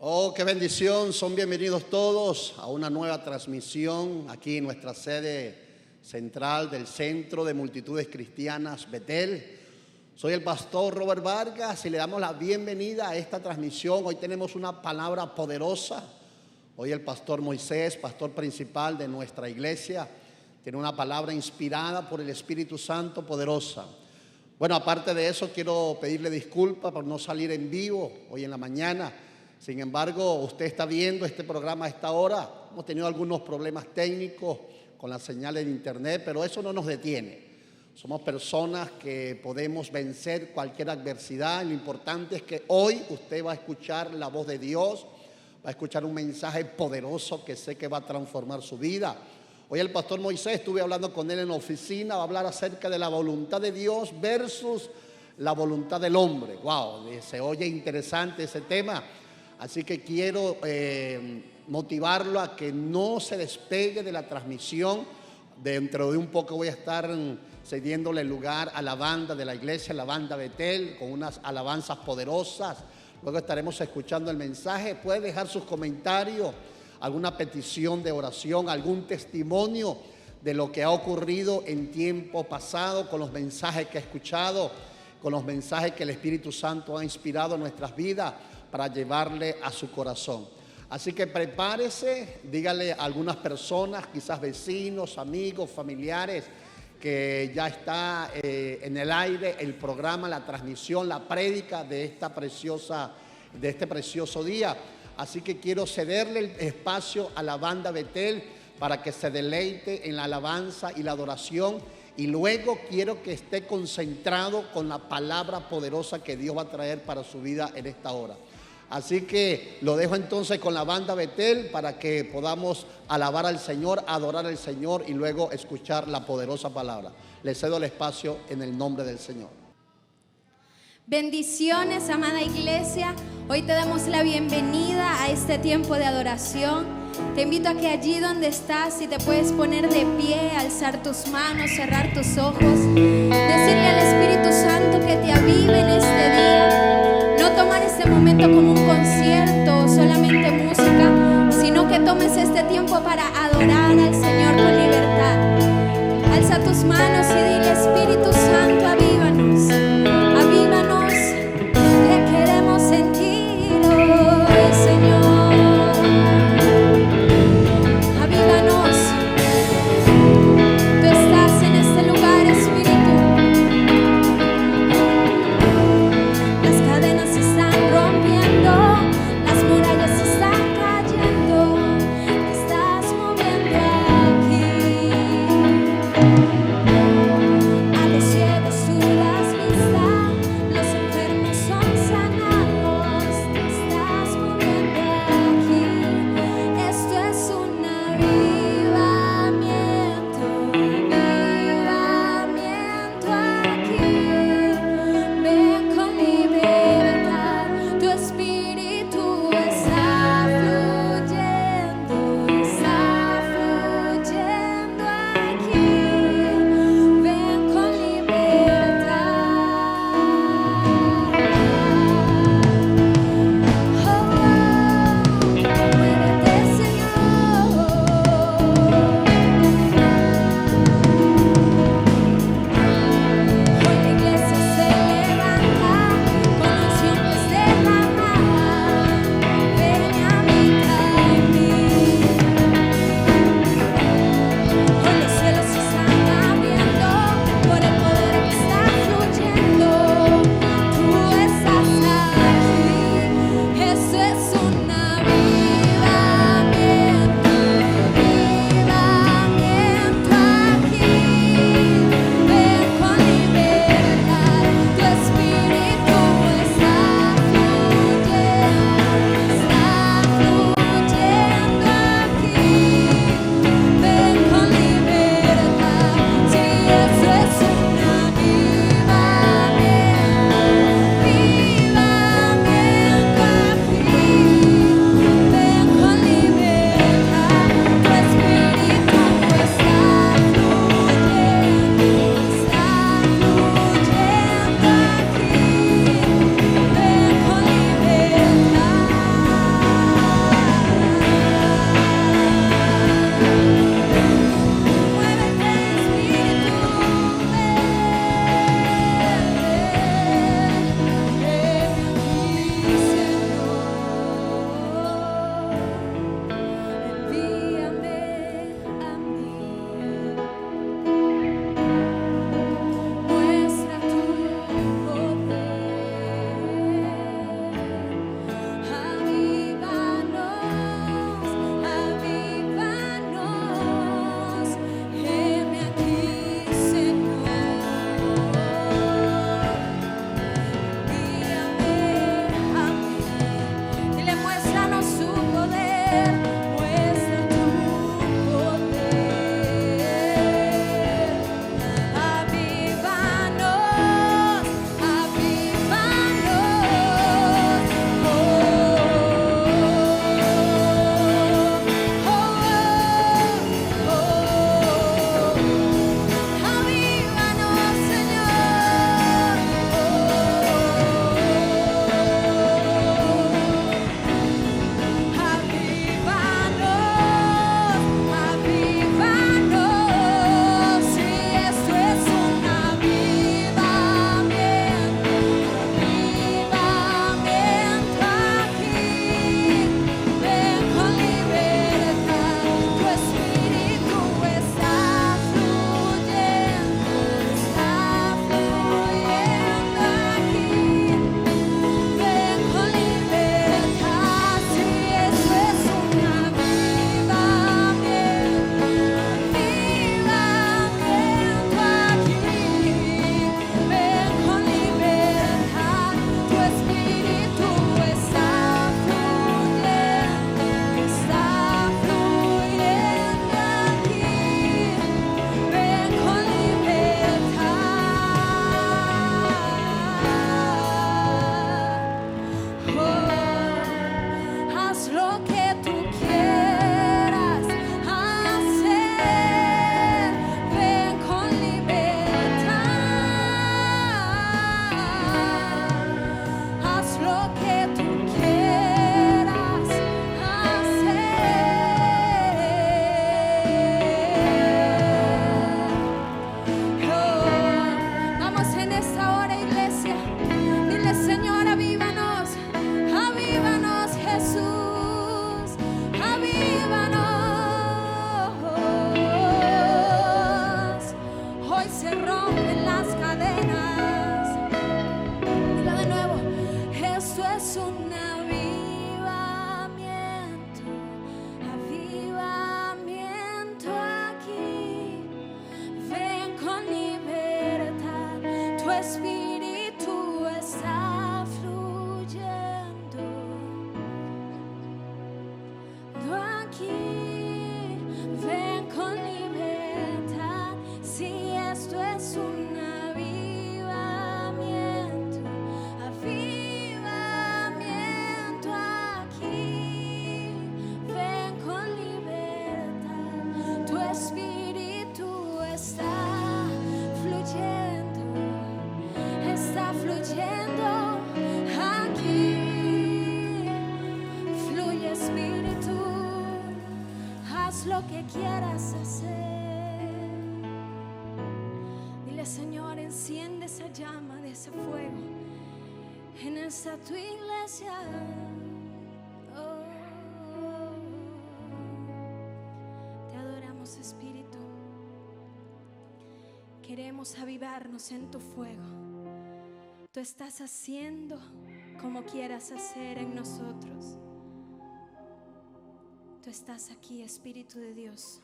Oh, qué bendición. Son bienvenidos todos a una nueva transmisión aquí en nuestra sede central del Centro de Multitudes Cristianas Betel. Soy el pastor Robert Vargas y le damos la bienvenida a esta transmisión. Hoy tenemos una palabra poderosa. Hoy el pastor Moisés, pastor principal de nuestra iglesia, tiene una palabra inspirada por el Espíritu Santo poderosa. Bueno, aparte de eso, quiero pedirle disculpas por no salir en vivo hoy en la mañana. Sin embargo, usted está viendo este programa a esta hora. Hemos tenido algunos problemas técnicos con la señal de internet, pero eso no nos detiene. Somos personas que podemos vencer cualquier adversidad. Lo importante es que hoy usted va a escuchar la voz de Dios, va a escuchar un mensaje poderoso que sé que va a transformar su vida. Hoy el pastor Moisés, estuve hablando con él en la oficina, va a hablar acerca de la voluntad de Dios versus la voluntad del hombre. Wow, se oye interesante ese tema. Así que quiero motivarlo a que no se despegue de la transmisión. Dentro de un poco voy a estar cediéndole lugar a la banda de la iglesia, la banda Betel, con unas alabanzas poderosas. Luego estaremos escuchando el mensaje. Puede dejar sus comentarios, alguna petición de oración, algún testimonio de lo que ha ocurrido en tiempo pasado con los mensajes que ha escuchado, con los mensajes que el Espíritu Santo ha inspirado en nuestras vidas, para llevarle a su corazón. Así que prepárese, dígale a algunas personas, quizás vecinos, amigos, familiares, que ya está en el aire el programa, la transmisión, la prédica de este precioso día. Así que quiero cederle el espacio a la banda Betel para que se deleite en la alabanza y la adoración. Y luego quiero que esté concentrado con la palabra poderosa que Dios va a traer para su vida en esta hora. Así que lo dejo entonces con la banda Betel para que podamos alabar al Señor, adorar al Señor y luego escuchar la poderosa palabra. Le cedo el espacio en el nombre del Señor. Bendiciones, amada iglesia. Hoy te damos la bienvenida a este tiempo de adoración. Te invito a que allí donde estás, si te puedes poner de pie, alzar tus manos, cerrar tus ojos, decirle al Espíritu Santo que te avive en este día. No tomar este momento como un concierto o solamente música, sino que tomes este tiempo para adorar al Señor con libertad. Alza tus manos y dile: Espíritu Santo, avívanos, avívanos, te queremos sentir hoy, Señor. Avívanos, tú estás en este lugar, Espíritu. Las cadenas se están rompiendo. haz lo que quieras hacer. Dile, Señor, enciende esa llama de ese fuego en esta tu iglesia. Oh, te adoramos, Espíritu. Queremos avivarnos en tu fuego. Tú estás haciendo como quieras hacer en nosotros. Tú estás aquí, Espíritu de Dios.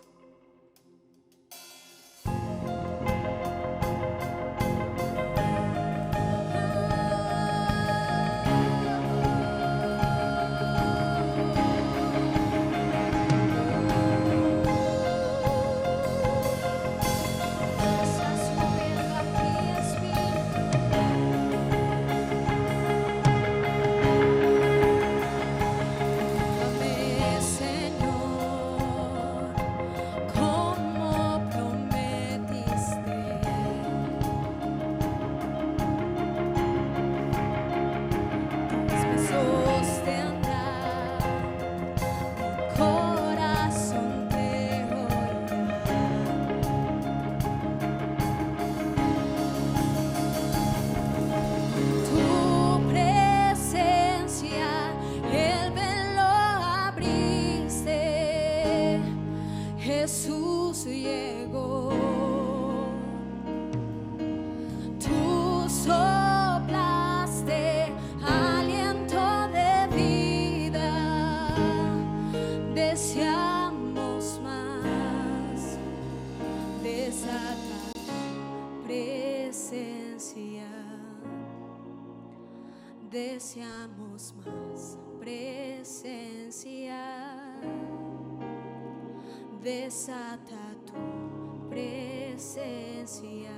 Jesús llegó, tú soplaste aliento de vida, deseamos más de esa presencia, deseamos más presencia. Desata tu presencia,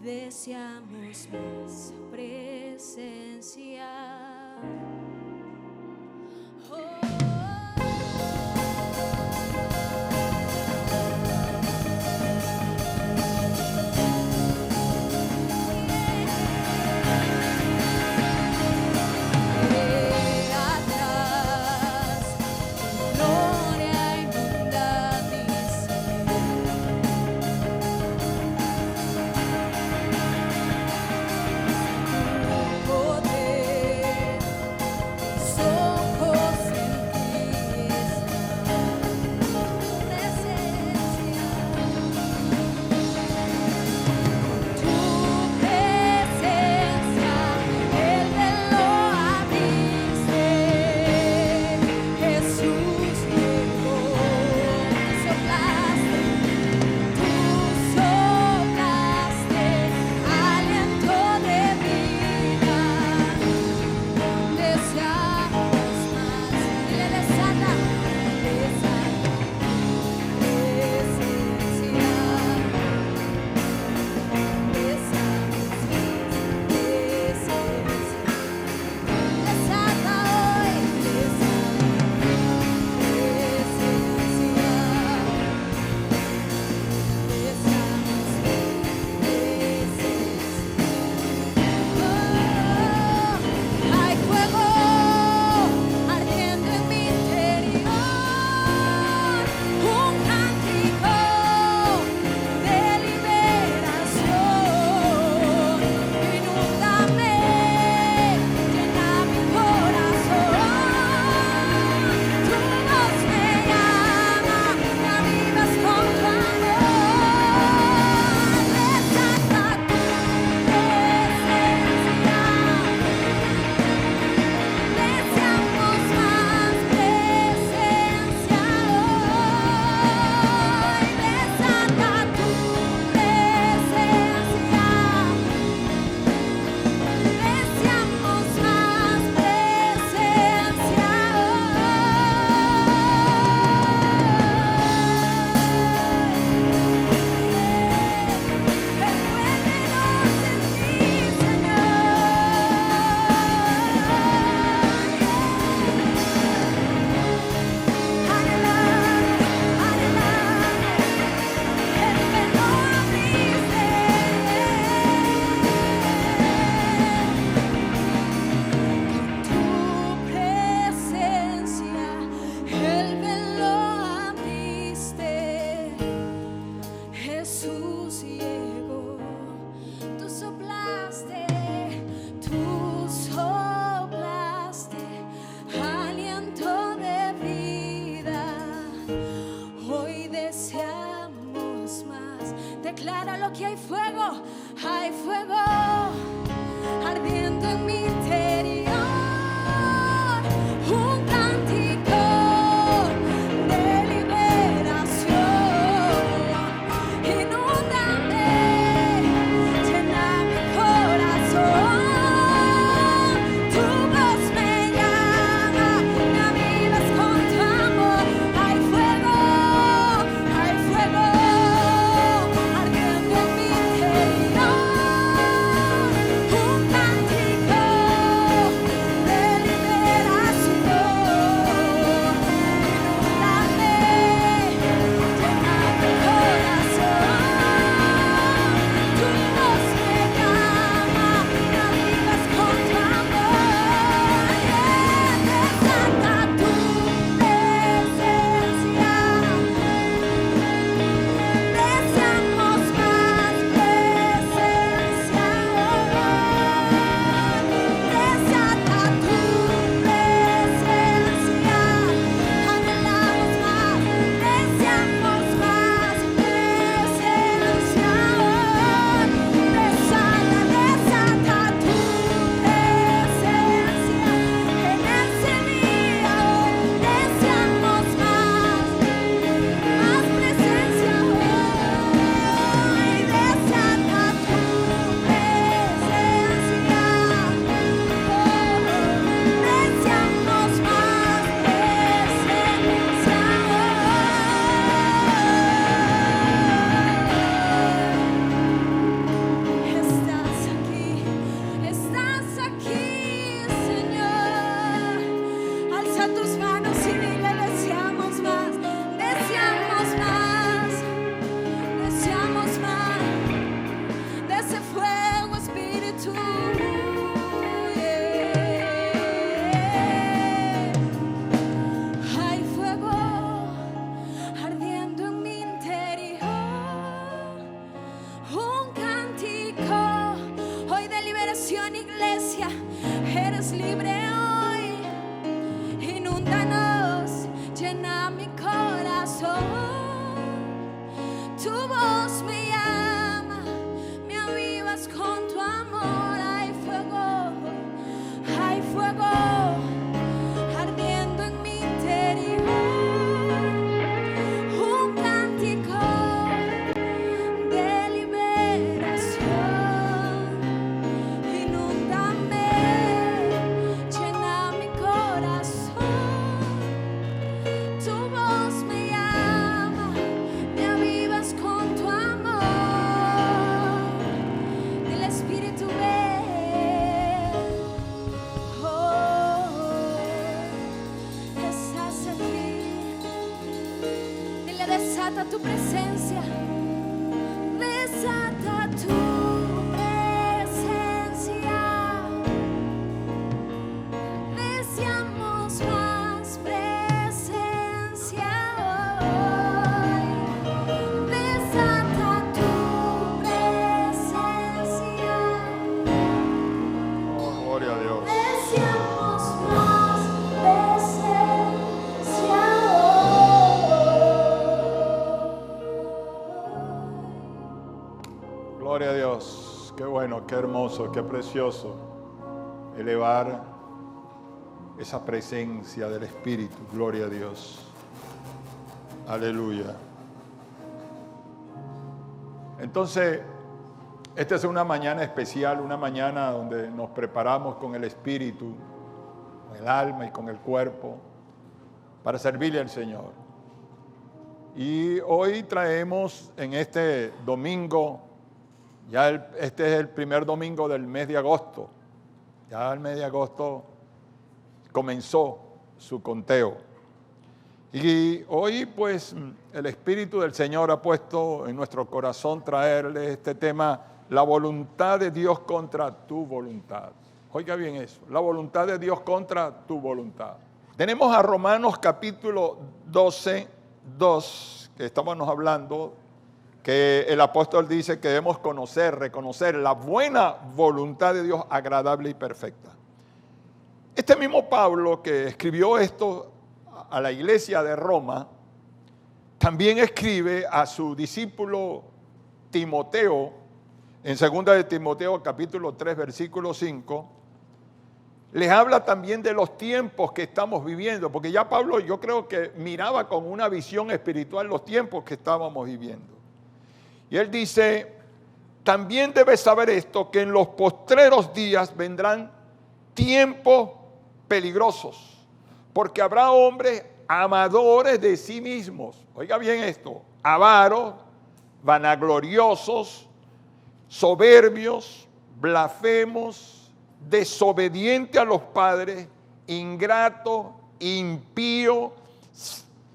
deseamos más presencia. que hay fuego ardiendo en mi interior. Un cántico de liberación. Inúndame, llena mi corazón. Tu voz me llama, me avivas con tu amor. Hay fuego ardiendo en mi interior. Un cántico de liberación. Inúndame, llena mi corazón. Tu voz me llama, me avivas con tu amor. Desata tu presencia. Deseamos más presencia. Desata tu presencia. Anhelamos más. Deseamos más presencia. Desata tu presencia. En ese día deseamos más presencia. Hoy desata tu presencia. Deseamos más presencia. Estás aquí, Señor. Alza tus manos y dile: deseamos más, deseamos más, deseamos más de ese fuego, Espíritu. Hay fuego ardiendo en mi interior. Un cántico hoy de liberación, iglesia. Eres libre hoy. Inúndanos, llena mi corazón. Tu voz me llama, me avivas con tu amor. Hay fuego ardiendo en mi interior. Un cántico de liberación. Inúndame, llena mi corazón. Tu voz me llama, me avivas con tu amor. El Espíritu ven. Estás aquí. Dile: desata tu presencia. Desata tu presencia. Deseamos más presencia hoy. Desata tu presencia. Oh, gloria a Dios. Deseamos más presencia hoy. Gloria a Dios. Qué bueno, qué hermoso, qué precioso elevar esa presencia del Espíritu. Gloria a Dios. Aleluya. Entonces, esta es una mañana especial, una mañana donde nos preparamos con el Espíritu, con el alma y con el cuerpo para servirle al Señor. Y hoy traemos en este domingo, este es el primer domingo del mes de agosto. Ya el mes de agosto comenzó su conteo. Y hoy pues el Espíritu del Señor ha puesto en nuestro corazón traerle este tema: la voluntad de Dios contra tu voluntad. Oiga bien eso, la voluntad de Dios contra tu voluntad. Tenemos a Romanos capítulo 12, 2, que estábamos hablando, que el apóstol dice que debemos reconocer la buena voluntad de Dios, agradable y perfecta. Este mismo Pablo que escribió esto a la iglesia de Roma, también escribe a su discípulo Timoteo en 2 de Timoteo capítulo 3, versículo 5, les habla también de los tiempos que estamos viviendo, porque ya Pablo yo creo que miraba con una visión espiritual los tiempos que estábamos viviendo. Y él dice, también debes saber esto, que en los postreros días vendrán tiempos peligrosos, porque habrá hombres amadores de sí mismos. Oiga bien esto, avaros, vanagloriosos, soberbios, blasfemos, desobediente a los padres, ingrato, impío,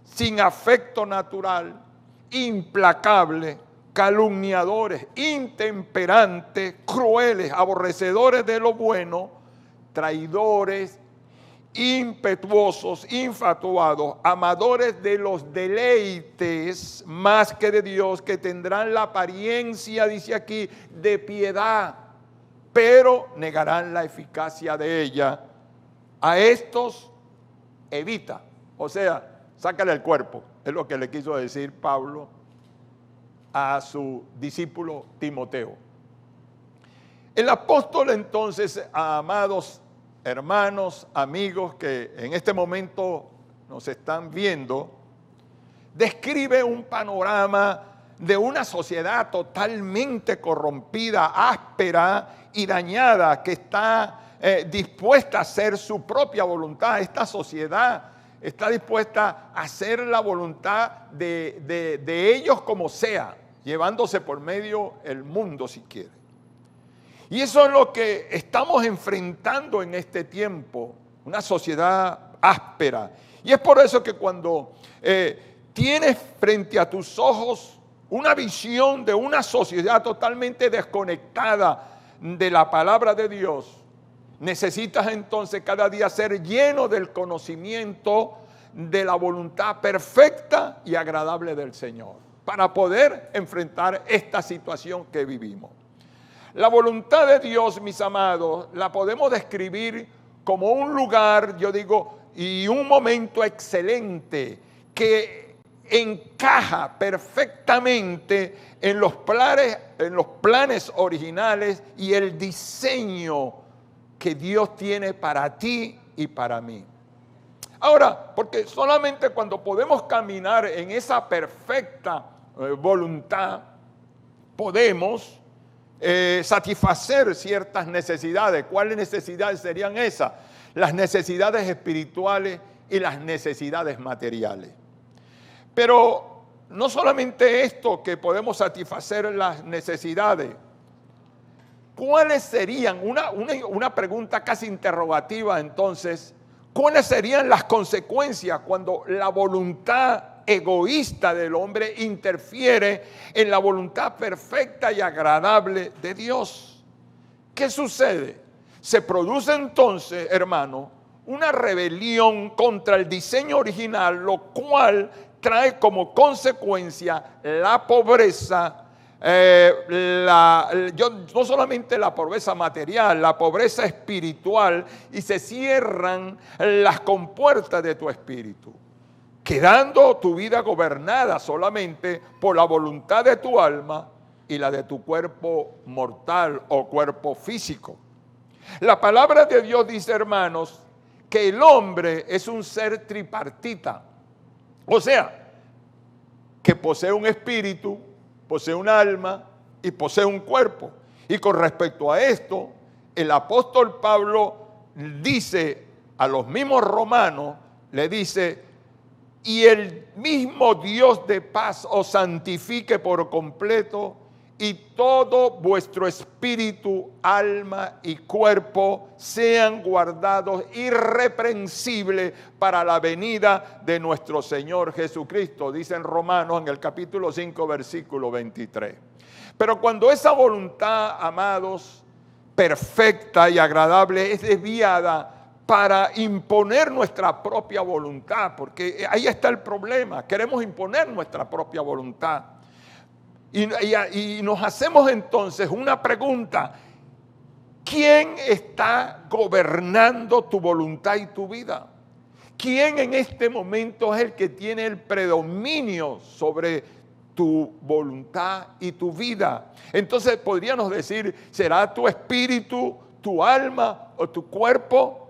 sin afecto natural, implacable, calumniadores, intemperantes, crueles, aborrecedores de lo bueno, traidores, impetuosos, infatuados, amadores de los deleites más que de Dios, que tendrán la apariencia, dice aquí, de piedad, pero negarán la eficacia de ella. A estos evita, o sea, sácale el cuerpo, es lo que le quiso decir Pablo a su discípulo Timoteo. El apóstol entonces, amados hermanos, amigos que en este momento nos están viendo, describe un panorama de una sociedad totalmente corrompida, áspera y dañada, que está dispuesta a hacer su propia voluntad. Esta sociedad está dispuesta a hacer la voluntad de ellos como sea, llevándose por medio el mundo si quiere. Y eso es lo que estamos enfrentando en este tiempo, una sociedad áspera. Y es por eso que cuando tienes frente a tus ojos una visión de una sociedad totalmente desconectada de la palabra de Dios, necesitas entonces cada día ser lleno del conocimiento de la voluntad perfecta y agradable del Señor, para poder enfrentar esta situación que vivimos. La voluntad de Dios, mis amados, la podemos describir como un lugar, yo digo, y un momento excelente que encaja perfectamente en los planes originales y el diseño que Dios tiene para ti y para mí. Ahora, porque solamente cuando podemos caminar en esa perfecta voluntad, podemos satisfacer ciertas necesidades. ¿Cuáles necesidades serían esas? Las necesidades espirituales y las necesidades materiales. Pero no solamente esto, que podemos satisfacer las necesidades. ¿Cuáles serían? Una pregunta casi interrogativa entonces. ¿Cuáles serían las consecuencias cuando la voluntad egoísta del hombre interfiere en la voluntad perfecta y agradable de Dios? ¿Qué sucede? Se produce entonces, hermano, una rebelión contra el diseño original, lo cual trae como consecuencia la pobreza, no solamente la pobreza material, la pobreza espiritual, y se cierran las compuertas de tu espíritu, quedando tu vida gobernada solamente por la voluntad de tu alma y la de tu cuerpo mortal o cuerpo físico. La palabra de Dios dice, hermanos, que el hombre es un ser tripartita, o sea, que posee un espíritu, posee un alma y posee un cuerpo. Y con respecto a esto, el apóstol Pablo dice a los mismos romanos, le dice: y el mismo Dios de paz os santifique por completo, y todo vuestro espíritu, alma y cuerpo sean guardados irreprensibles para la venida de nuestro Señor Jesucristo, dice en Romanos en el capítulo 5, versículo 23. Pero cuando esa voluntad, amados, perfecta y agradable es desviada para imponer nuestra propia voluntad, porque ahí está el problema, queremos imponer nuestra propia voluntad. Y nos hacemos entonces una pregunta: ¿quién está gobernando tu voluntad y tu vida? ¿Quién en este momento es el que tiene el predominio sobre tu voluntad y tu vida. Entonces podríamos decir, ¿será tu espíritu, tu alma o tu cuerpo?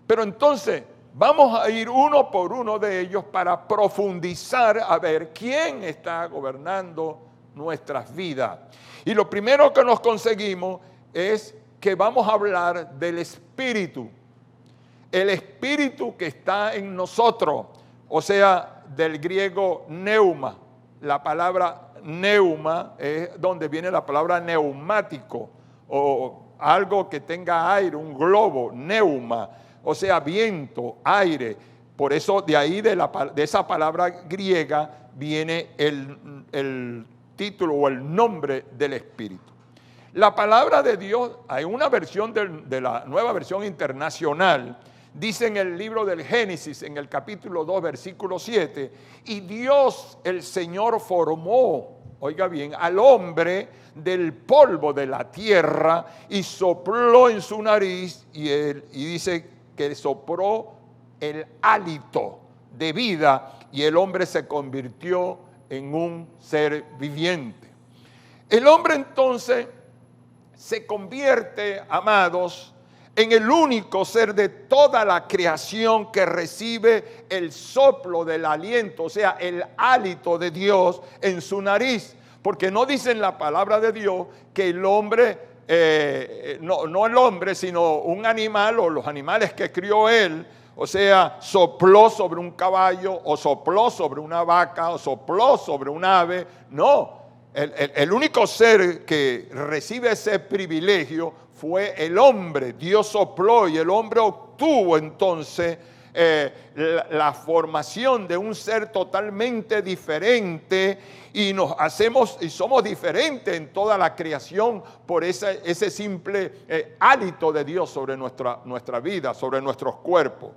Pero entonces vamos a ir uno por uno de ellos para profundizar a ver quién está gobernando nuestras vidas. Y lo primero que nos conseguimos es que vamos a hablar del espíritu. El espíritu que está en nosotros, o sea, del griego neuma. La palabra neuma es donde viene la palabra neumático, o algo que tenga aire, un globo, neuma, o sea, viento, aire. Por eso de ahí de esa palabra griega viene el título o el nombre del espíritu. La palabra de Dios, hay una versión de la Nueva Versión Internacional, dice en el libro del Génesis, en el capítulo 2, versículo 7, y Dios el Señor formó, oiga bien, al hombre del polvo de la tierra y sopló en su nariz y dice que sopló el hálito de vida y el hombre se convirtió en un ser viviente. El hombre entonces se convierte, amados, en el único ser de toda la creación que recibe el soplo del aliento, o sea, el hálito de Dios en su nariz. Porque no dice en la palabra de Dios que el hombre, no el hombre, sino un animal o los animales que crió él, o sea, sopló sobre un caballo o sopló sobre una vaca o sopló sobre un ave. No, el único ser que recibe ese privilegio fue el hombre. Dios sopló y el hombre obtuvo entonces la formación de un ser totalmente diferente y nos hacemos y somos diferentes en toda la creación por ese simple hálito de Dios sobre nuestra vida, sobre nuestros cuerpos.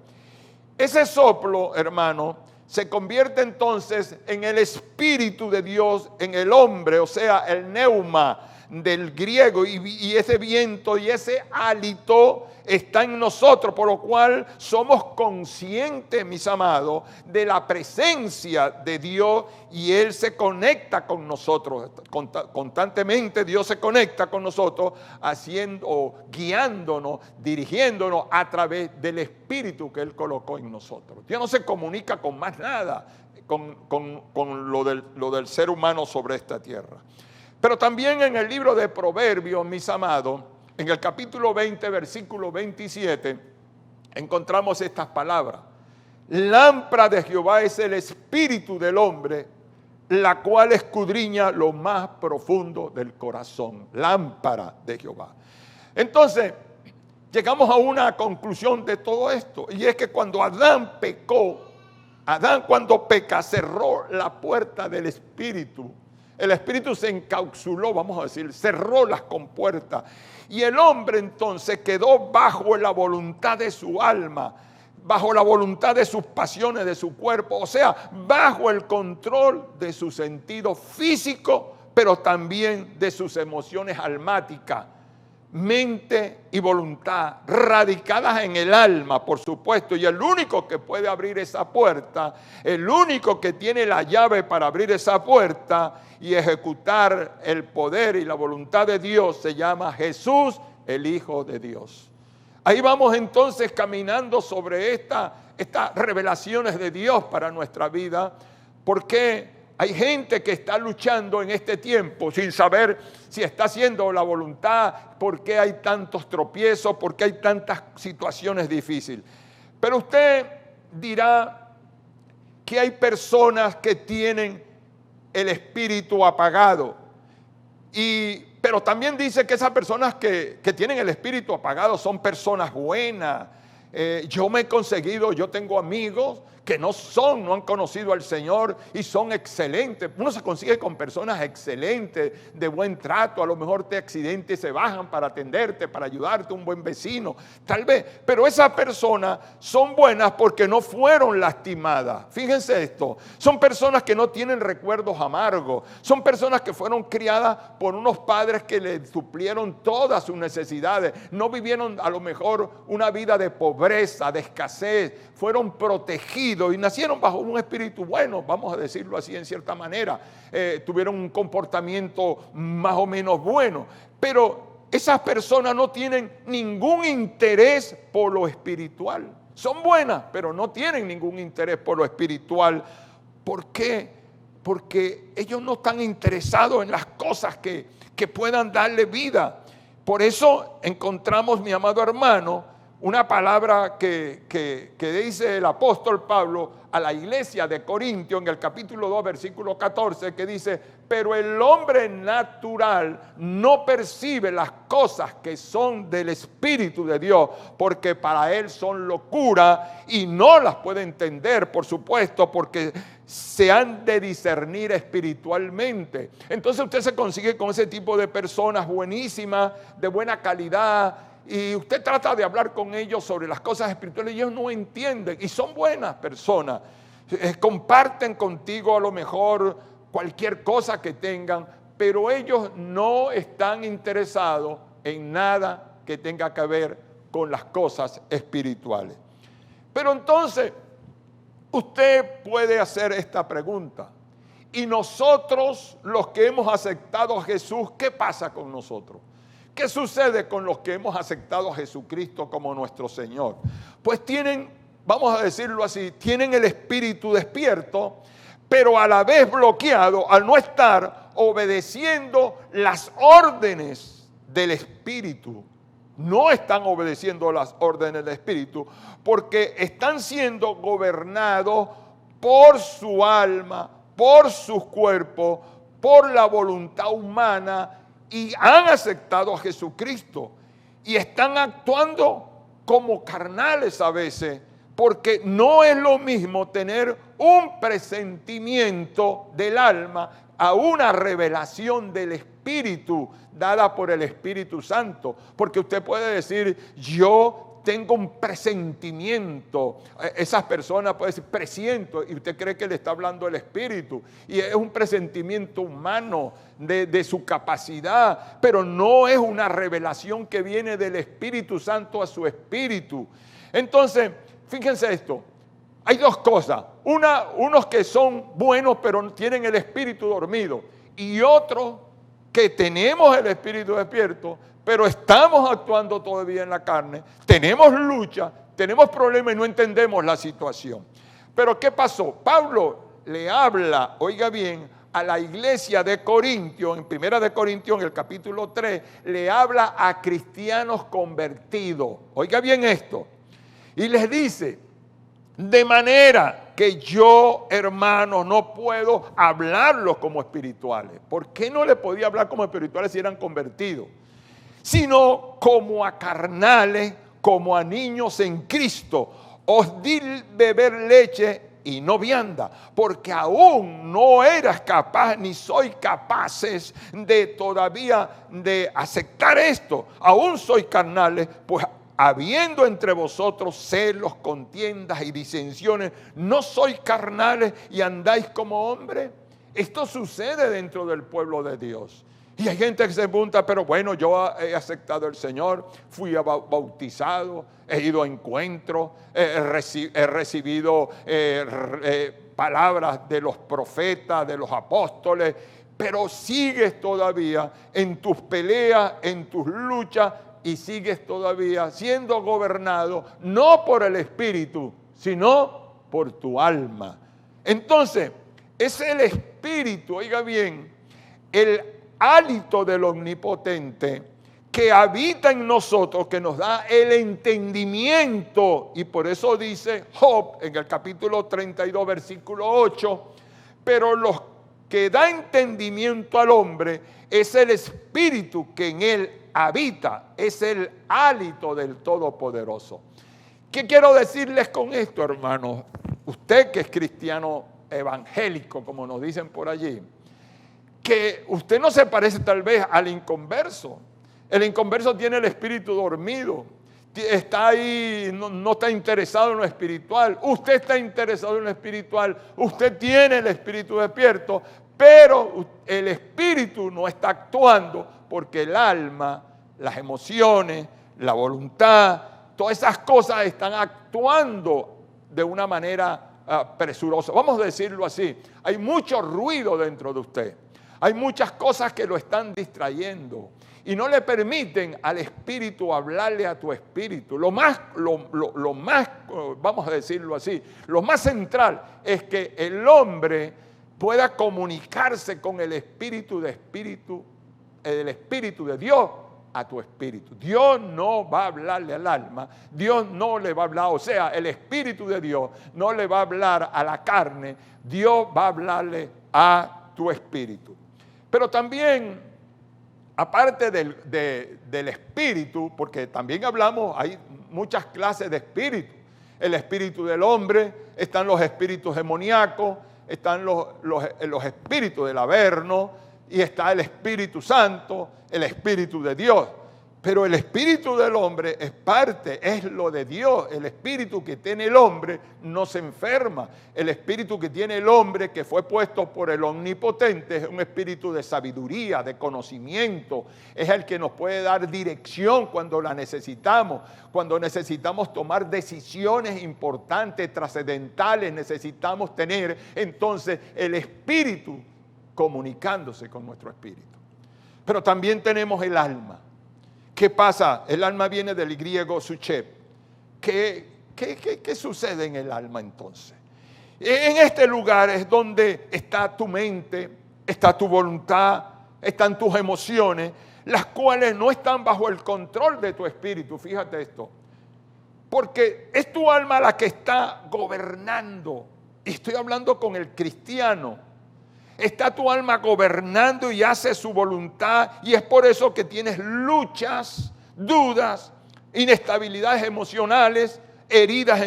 Ese soplo, hermano, se convierte entonces en el espíritu de Dios en el hombre, o sea, el neuma del griego, y ese viento y ese hálito está en nosotros, por lo cual somos conscientes, mis amados, de la presencia de Dios y Él se conecta con nosotros. Constantemente Dios se conecta con nosotros, guiándonos, dirigiéndonos a través del espíritu que Él colocó en nosotros. Dios no se comunica con más nada, con lo del ser humano sobre esta tierra. Pero también en el libro de Proverbios, mis amados, en el capítulo 20, versículo 27, encontramos estas palabras. Lámpara de Jehová es el espíritu del hombre, la cual escudriña lo más profundo del corazón. Lámpara de Jehová. Entonces, llegamos a una conclusión de todo esto, y es que cuando Adán pecó, cuando peca, cerró la puerta del espíritu. El espíritu se encapsuló, vamos a decir, cerró las compuertas. Y el hombre entonces quedó bajo la voluntad de su alma, bajo la voluntad de sus pasiones, de su cuerpo, o sea, bajo el control de su sentido físico, pero también de sus emociones almáticas, mente y voluntad, radicadas en el alma, por supuesto. Y el único que puede abrir esa puerta, el único que tiene la llave para abrir esa puerta y ejecutar el poder y la voluntad de Dios, se llama Jesús, el Hijo de Dios. Ahí vamos entonces caminando sobre estas revelaciones de Dios para nuestra vida, porque hay gente que está luchando en este tiempo sin saber si está haciendo la voluntad, por qué hay tantos tropiezos, por qué hay tantas situaciones difíciles. Pero usted dirá que hay personas que tienen el espíritu apagado. Pero también dice que esas personas que tienen el espíritu apagado son personas buenas. Yo tengo amigos que no han conocido al Señor y son excelentes. Uno se consigue con personas excelentes, de buen trato, a lo mejor te accidentes y se bajan para atenderte, para ayudarte, un buen vecino, tal vez. Pero esas personas son buenas porque no fueron lastimadas. Fíjense esto, son personas que no tienen recuerdos amargos, son personas que fueron criadas por unos padres que les suplieron todas sus necesidades, no vivieron a lo mejor una vida de pobreza, pobreza, de escasez, fueron protegidos y nacieron bajo un espíritu bueno, vamos a decirlo así en cierta manera. Tuvieron un comportamiento más o menos bueno, pero esas personas no tienen ningún interés por lo espiritual. Son buenas, pero no tienen ningún interés por lo espiritual. ¿Por qué? Porque ellos no están interesados en las cosas que puedan darle vida. Por eso encontramos, mi amado hermano, una palabra que dice el apóstol Pablo a la iglesia de Corintio en el capítulo 2, versículo 14, que dice: pero el hombre natural no percibe las cosas que son del Espíritu de Dios, porque para él son locura y no las puede entender, por supuesto, porque se han de discernir espiritualmente. Entonces usted se consigue con ese tipo de personas buenísimas, de buena calidad, y usted trata de hablar con ellos sobre las cosas espirituales y ellos no entienden, y son buenas personas. Comparten contigo a lo mejor cualquier cosa que tengan, pero ellos no están interesados en nada que tenga que ver con las cosas espirituales. Pero entonces usted puede hacer esta pregunta: ¿y nosotros, los que hemos aceptado a Jesús, qué pasa con nosotros? ¿Qué sucede con los que hemos aceptado a Jesucristo como nuestro Señor? Pues tienen, vamos a decirlo así, tienen el espíritu despierto, pero a la vez bloqueado al no estar obedeciendo las órdenes del Espíritu. No están obedeciendo las órdenes del Espíritu porque están siendo gobernados por su alma, por sus cuerpos, por la voluntad humana, y han aceptado a Jesucristo y están actuando como carnales a veces, porque no es lo mismo tener un presentimiento del alma a una revelación del Espíritu dada por el Espíritu Santo. Porque usted puede decir: yo tengo un presentimiento. Esas personas pueden decir presiento, y usted cree que le está hablando el Espíritu, y es un presentimiento humano de su capacidad, pero no es una revelación que viene del Espíritu Santo a su espíritu. Entonces, fíjense esto, hay dos cosas: unos que son buenos pero tienen el espíritu dormido, y otros que tenemos el espíritu despierto pero estamos actuando todavía en la carne, tenemos lucha, tenemos problemas y no entendemos la situación. Pero ¿qué pasó? Pablo le habla, oiga bien, a la iglesia de Corintio, en Primera de Corintios, en el capítulo 3, le habla a cristianos convertidos. Oiga bien esto. Y les dice: de manera que yo, hermanos, no puedo hablarlos como espirituales. ¿Por qué no le podía hablar como espirituales si eran convertidos? Sino como a carnales, como a niños en Cristo. Os di beber leche y no vianda, porque aún no eras capaz, ni soy capaces de todavía de aceptar esto. Aún sois carnales, pues habiendo entre vosotros celos, contiendas y disensiones, ¿no sois carnales y andáis como hombres? Esto sucede dentro del pueblo de Dios. Y hay gente que se pregunta: pero bueno, yo he aceptado al Señor, fui bautizado, he ido a encuentros, he recibido palabras de los profetas, de los apóstoles, pero sigues todavía en tus peleas, en tus luchas, y sigues todavía siendo gobernado no por el Espíritu, sino por tu alma. Entonces, es el Espíritu, oiga bien, el hálito del Omnipotente que habita en nosotros, que nos da el entendimiento. Y por eso dice Job en el capítulo 32, versículo 8: pero los que da entendimiento al hombre es el Espíritu que en él habita, es el hálito del Todopoderoso. ¿Qué quiero decirles con esto, hermanos? Usted que es cristiano evangélico, como nos dicen por allí, que usted no se parece tal vez al inconverso. El inconverso tiene el espíritu dormido, está ahí, no está interesado en lo espiritual. Usted está interesado en lo espiritual, usted tiene el espíritu despierto, pero el espíritu no está actuando porque el alma, las emociones, la voluntad todas esas cosas están actuando de una manera presurosa. Vamos a decirlo así, hay mucho ruido dentro de usted. Hay muchas cosas que lo están distrayendo y no le permiten al espíritu hablarle a tu espíritu. Lo más, vamos a decirlo así, lo más central es que el hombre pueda comunicarse con el espíritu de Dios a tu espíritu. Dios no va a hablarle al alma, Dios no le va a hablar, o sea, el espíritu de Dios no le va a hablar a la carne, Dios va a hablarle a tu espíritu. Pero también, aparte del espíritu, porque también hablamos, hay muchas clases de espíritu. El espíritu del hombre, están los espíritus demoníacos, están los espíritus del Averno, y está el Espíritu Santo, el Espíritu de Dios. Pero el espíritu del hombre es parte, es lo de Dios. El espíritu que tiene el hombre no se enferma. El espíritu que tiene el hombre, que fue puesto por el Omnipotente, es un espíritu de sabiduría, de conocimiento. Es el que nos puede dar dirección cuando la necesitamos. Cuando necesitamos tomar decisiones importantes, trascendentales, necesitamos tener entonces el espíritu comunicándose con nuestro espíritu. Pero también tenemos el alma. ¿Qué pasa? El alma viene del griego suchep. ¿Qué sucede en el alma entonces? En este lugar es donde está tu mente, está tu voluntad, están tus emociones, las cuales no están bajo el control de tu espíritu. Fíjate esto. Porque es tu alma la que está gobernando. Y estoy hablando con el cristiano. Está tu alma gobernando y hace su voluntad, y es por eso que tienes luchas, dudas, inestabilidades emocionales, heridas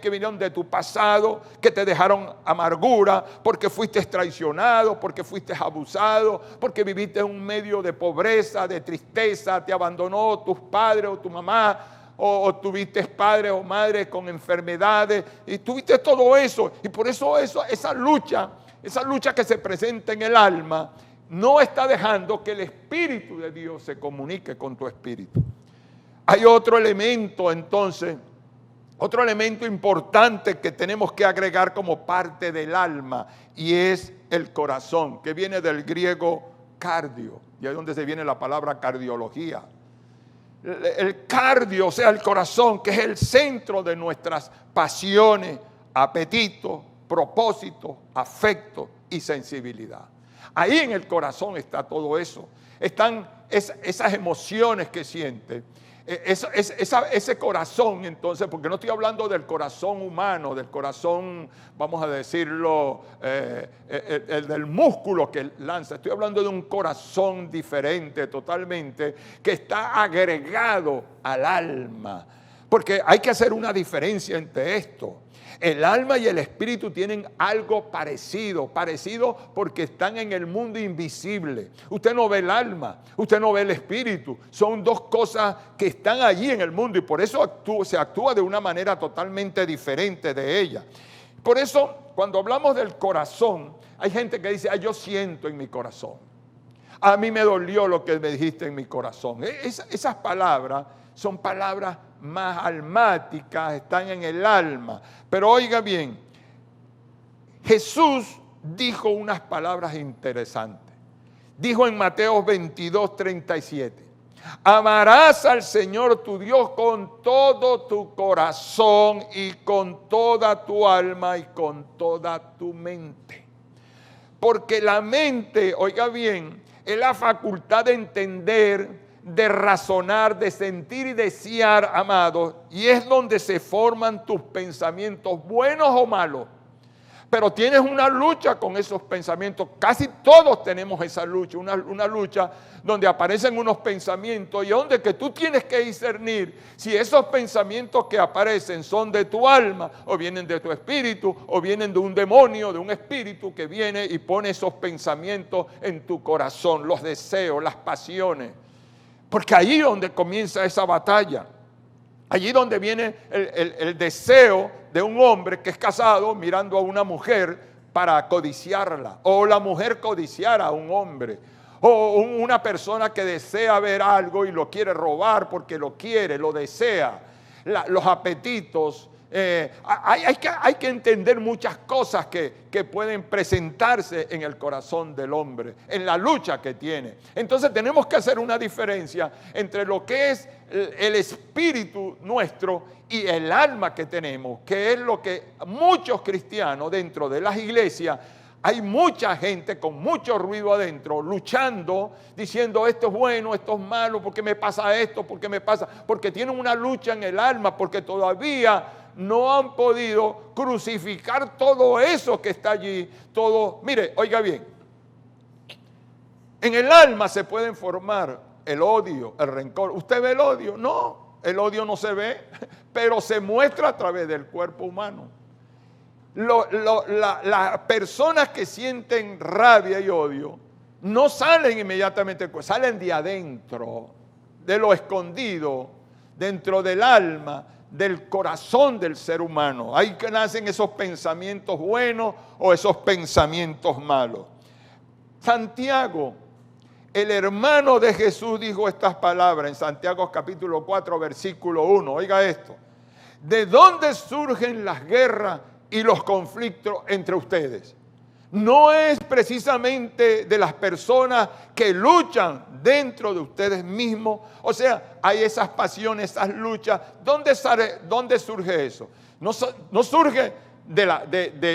que vinieron de tu pasado, que te dejaron amargura, porque fuiste traicionado, porque fuiste abusado, porque viviste en un medio de pobreza, de tristeza, te abandonó tus padres o tu mamá, o tuviste padres o madres con enfermedades, y tuviste todo eso, y por eso esa lucha que se presenta en el alma no está dejando que el Espíritu de Dios se comunique con tu espíritu. Hay otro elemento entonces, otro elemento importante que tenemos que agregar como parte del alma, y es el corazón, que viene del griego cardio, y ahí es donde se viene la palabra cardiología. El cardio, o sea, el corazón, que es el centro de nuestras pasiones, apetitos, propósito, afecto y sensibilidad. Ahí en el corazón está todo eso. Están esas emociones que siente. Ese corazón, entonces, porque no estoy hablando del corazón humano, del corazón, vamos a decirlo, el del músculo que lanza. Estoy hablando de un corazón diferente totalmente, que está agregado al alma. Porque hay que hacer una diferencia entre esto. El alma y el espíritu tienen algo parecido porque están en el mundo invisible. Usted no ve el alma, usted no ve el espíritu. Son dos cosas que están allí en el mundo, y por eso se actúa de una manera totalmente diferente de ella. Por eso, cuando hablamos del corazón, hay gente que dice, yo siento en mi corazón. A mí me dolió lo que me dijiste en mi corazón. Esas palabras son palabras más almáticas, están en el alma. Pero oiga bien, Jesús dijo unas palabras interesantes. Dijo en Mateo 22:37, amarás al Señor tu Dios con todo tu corazón y con toda tu alma y con toda tu mente. Porque la mente, oiga bien, es la facultad de entender, de razonar, de sentir y desear, amados, y es donde se forman tus pensamientos, buenos o malos. Pero tienes una lucha con esos pensamientos. Casi todos tenemos esa lucha, una lucha donde aparecen unos pensamientos y donde que tú tienes que discernir si esos pensamientos que aparecen son de tu alma o vienen de tu espíritu o vienen de un demonio, de un espíritu que viene y pone esos pensamientos en tu corazón, los deseos, las pasiones. Porque allí es donde comienza esa batalla. Allí donde viene el deseo de un hombre que es casado mirando a una mujer para codiciarla. O la mujer codiciar a un hombre. O una persona que desea ver algo y lo quiere robar porque lo quiere, lo desea. los apetitos. Hay que entender muchas cosas que pueden presentarse en el corazón del hombre, en la lucha que tiene. Entonces tenemos que hacer una diferencia entre lo que es el espíritu nuestro y el alma que tenemos, que es lo que muchos cristianos dentro de las iglesias, hay mucha gente con mucho ruido adentro, luchando, diciendo esto es bueno, esto es malo, ¿por qué me pasa esto? ¿Por qué me pasa? Porque tienen una lucha en el alma, porque todavía no han podido crucificar todo eso que está allí, todo. Mire, oiga bien, en el alma se pueden formar el odio, el rencor. ¿Usted ve el odio? No, el odio no se ve, pero se muestra a través del cuerpo humano. Las personas que sienten rabia y odio no salen inmediatamente, salen de adentro, de lo escondido, dentro del alma, del corazón del ser humano. Ahí que nacen esos pensamientos buenos o esos pensamientos malos. Santiago, el hermano de Jesús, dijo estas palabras en Santiago capítulo 4, versículo 1. Oiga esto. ¿De dónde surgen las guerras y los conflictos entre ustedes? No es precisamente de las personas que luchan dentro de ustedes mismos. O sea, hay esas pasiones, esas luchas. ¿Dónde surge eso? No surge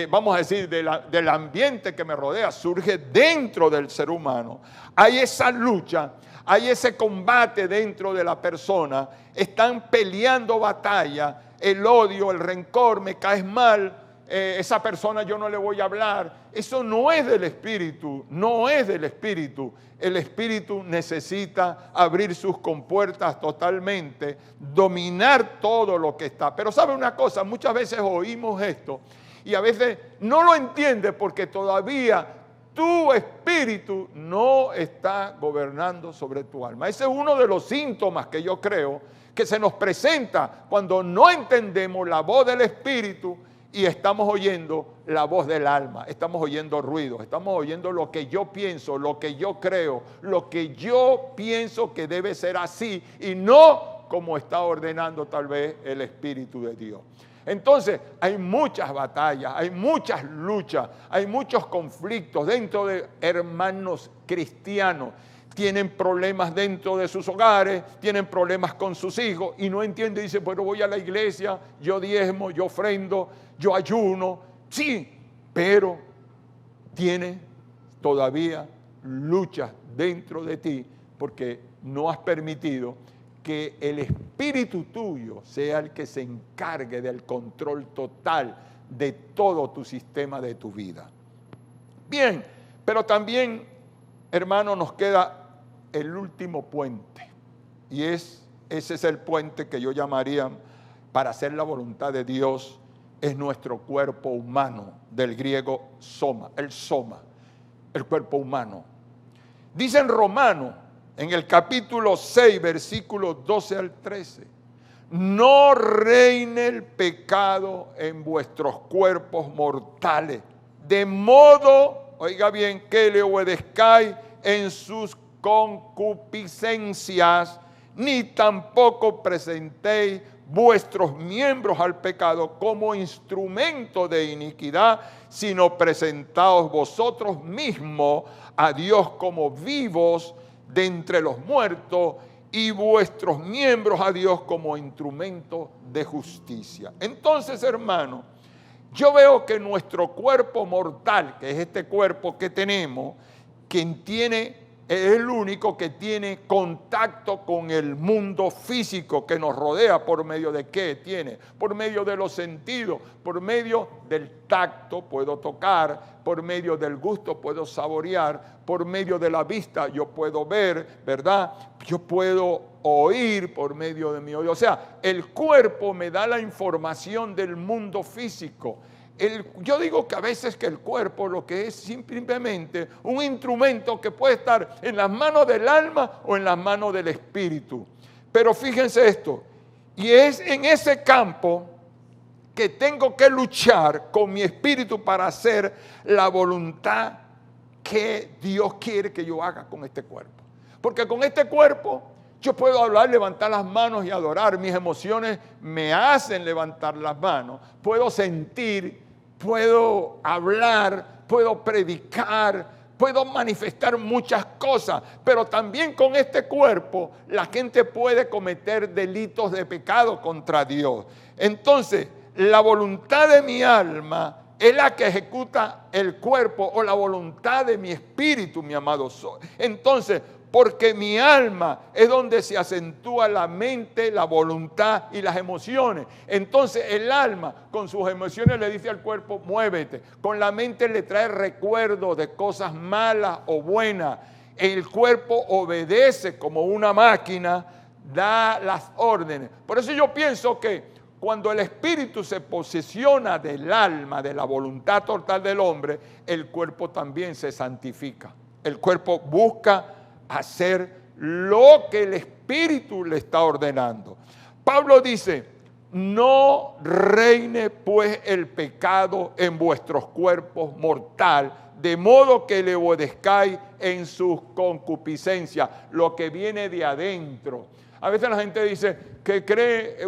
vamos a decir, del ambiente que me rodea, surge dentro del ser humano. Hay esa lucha, hay ese combate dentro de la persona. Están peleando batalla, el odio, el rencor, me caes mal. Esa persona yo no le voy a hablar. Eso no es del espíritu, no es del espíritu. El espíritu necesita abrir sus compuertas totalmente, dominar todo lo que está. Pero ¿sabe una cosa? Muchas veces oímos esto y a veces no lo entiendes porque todavía tu espíritu no está gobernando sobre tu alma. Ese es uno de los síntomas que yo creo que se nos presenta cuando no entendemos la voz del espíritu y estamos oyendo la voz del alma, estamos oyendo ruidos, estamos oyendo lo que yo pienso, lo que yo creo, lo que yo pienso que debe ser así y no como está ordenando tal vez el Espíritu de Dios. Entonces hay muchas batallas, hay muchas luchas, hay muchos conflictos dentro de hermanos cristianos. Tienen problemas dentro de sus hogares, tienen problemas con sus hijos y no entienden, dice, bueno, voy a la iglesia, yo diezmo, yo ofrendo, yo ayuno. Sí, pero tiene todavía luchas dentro de ti porque no has permitido que el espíritu tuyo sea el que se encargue del control total de todo tu sistema de tu vida. Bien, pero también, hermano, nos queda el último puente, y ese es el puente que yo llamaría para hacer la voluntad de Dios, es nuestro cuerpo humano, del griego soma, el cuerpo humano. Dice en Romanos, en el capítulo 6, versículos 12 al 13, no reine el pecado en vuestros cuerpos mortales, de modo, oiga bien, que le obedezcáis en sus concupiscencias, ni tampoco presentéis vuestros miembros al pecado como instrumento de iniquidad, sino presentaos vosotros mismos a Dios como vivos de entre los muertos y vuestros miembros a Dios como instrumento de justicia. Entonces, hermano, yo veo que nuestro cuerpo mortal, que es este cuerpo que tenemos, es el único que tiene contacto con el mundo físico que nos rodea. ¿Por medio de qué tiene? Por medio de los sentidos, por medio del tacto puedo tocar, por medio del gusto puedo saborear, por medio de la vista yo puedo ver, ¿verdad? Yo puedo oír por medio de mi oído. O sea, el cuerpo me da la información del mundo físico. Yo digo que a veces que el cuerpo lo que es simplemente un instrumento que puede estar en las manos del alma o en las manos del espíritu. Pero fíjense esto, y es en ese campo que tengo que luchar con mi espíritu para hacer la voluntad que Dios quiere que yo haga con este cuerpo. Porque con este cuerpo Yo puedo hablar, levantar las manos y adorar. Mis emociones me hacen levantar las manos. Puedo sentir, puedo hablar, puedo predicar, puedo manifestar muchas cosas. Pero también con este cuerpo la gente puede cometer delitos de pecado contra Dios. Entonces, la voluntad de mi alma es la que ejecuta el cuerpo, o la voluntad de mi espíritu, mi amado. Entonces, porque mi alma es donde se acentúa la mente, la voluntad y las emociones. Entonces el alma con sus emociones le dice al cuerpo, muévete. Con la mente le trae recuerdos de cosas malas o buenas. El cuerpo obedece como una máquina, da las órdenes. Por eso yo pienso que cuando el espíritu se posesiona del alma, de la voluntad total del hombre, el cuerpo también se santifica. El cuerpo busca hacer lo que el espíritu le está ordenando. Pablo dice, no reine pues el pecado en vuestros cuerpos mortal, de modo que le obedezcáis en sus concupiscencias, lo que viene de adentro. A veces la gente dice que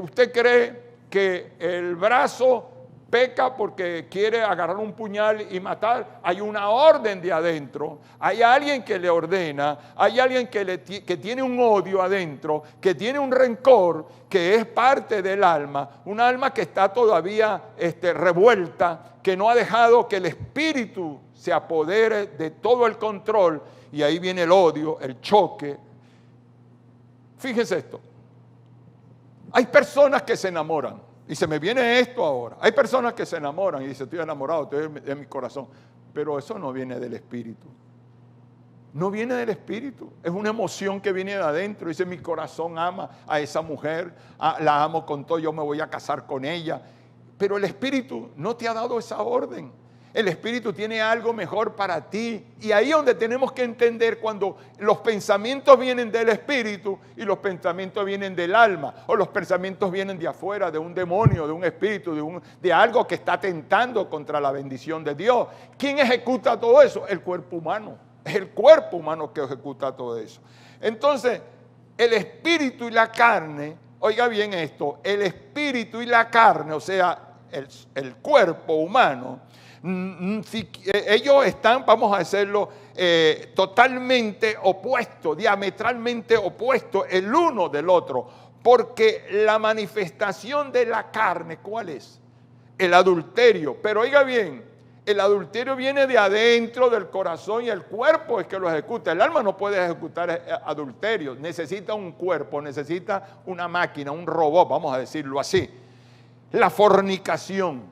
usted cree que el brazo peca porque quiere agarrar un puñal y matar. Hay una orden de adentro, hay alguien que le ordena, hay alguien que tiene un odio adentro, que tiene un rencor, que es parte del alma, un alma que está todavía revuelta, que no ha dejado que el espíritu se apodere de todo el control, y ahí viene el odio, el choque. Fíjense esto, hay personas que se enamoran. Y se me viene esto ahora. Hay personas que se enamoran y dicen, estoy enamorado, estoy en mi corazón. Pero eso no viene del espíritu. No viene del espíritu. Es una emoción que viene de adentro. Dice, mi corazón ama a esa mujer, la amo con todo, yo me voy a casar con ella. Pero el espíritu no te ha dado esa orden. El espíritu tiene algo mejor para ti. Y ahí es donde tenemos que entender cuando los pensamientos vienen del espíritu y los pensamientos vienen del alma, o los pensamientos vienen de afuera, de un demonio, de un espíritu, de algo que está tentando contra la bendición de Dios. ¿Quién ejecuta todo eso? El cuerpo humano. Es el cuerpo humano que ejecuta todo eso. Entonces, el espíritu y la carne, oiga bien esto, el espíritu y la carne, o sea, el cuerpo humano, ellos están, vamos a decirlo, totalmente opuestos, diametralmente opuestos el uno del otro, porque la manifestación de la carne, ¿cuál es? El adulterio. Pero oiga bien, el adulterio viene de adentro del corazón y el cuerpo es que lo ejecuta. El alma no puede ejecutar adulterio, necesita un cuerpo, necesita una máquina, un robot, vamos a decirlo así. La fornicación,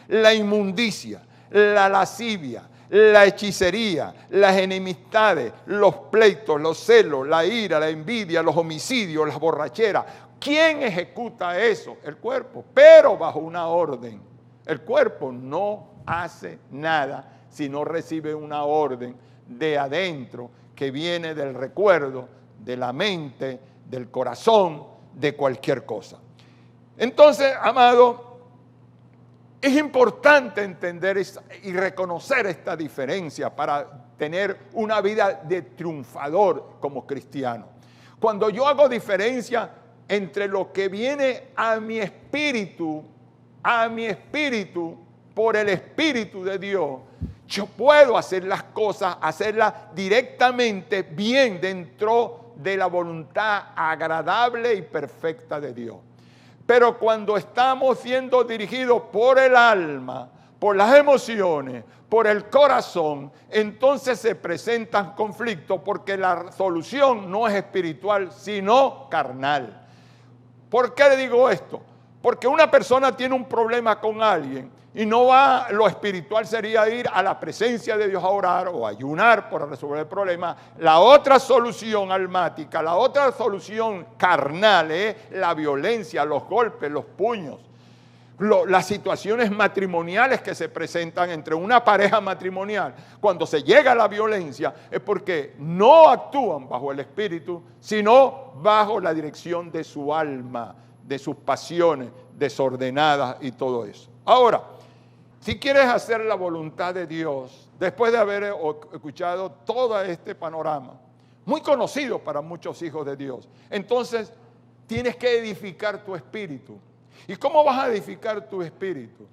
la inmundicia, la lascivia, la hechicería, las enemistades, los pleitos, los celos, la ira, la envidia, los homicidios, las borracheras. ¿Quién ejecuta eso? El cuerpo, pero bajo una orden. El cuerpo no hace nada si no recibe una orden de adentro que viene del recuerdo, de la mente, del corazón, de cualquier cosa. Entonces, amado, es importante entender y reconocer esta diferencia para tener una vida de triunfador como cristiano. Cuando yo hago diferencia entre lo que viene a mi espíritu por el Espíritu de Dios, yo puedo hacer las cosas, hacerlas directamente bien dentro de la voluntad agradable y perfecta de Dios. Pero cuando estamos siendo dirigidos por el alma, por las emociones, por el corazón, entonces se presentan conflictos porque la solución no es espiritual, sino carnal. ¿Por qué le digo esto? Porque una persona tiene un problema con alguien y no va, lo espiritual sería ir a la presencia de Dios a orar o ayunar para resolver el problema. La otra solución almática, la otra solución carnal es la violencia, los golpes, los puños. Las situaciones matrimoniales que se presentan entre una pareja matrimonial, cuando se llega a la violencia, es porque no actúan bajo el espíritu, sino bajo la dirección de su alma, de sus pasiones desordenadas y todo eso. Ahora, si quieres hacer la voluntad de Dios, después de haber escuchado todo este panorama, muy conocido para muchos hijos de Dios. Entonces, tienes que edificar tu espíritu. ¿Y cómo vas a edificar tu espíritu?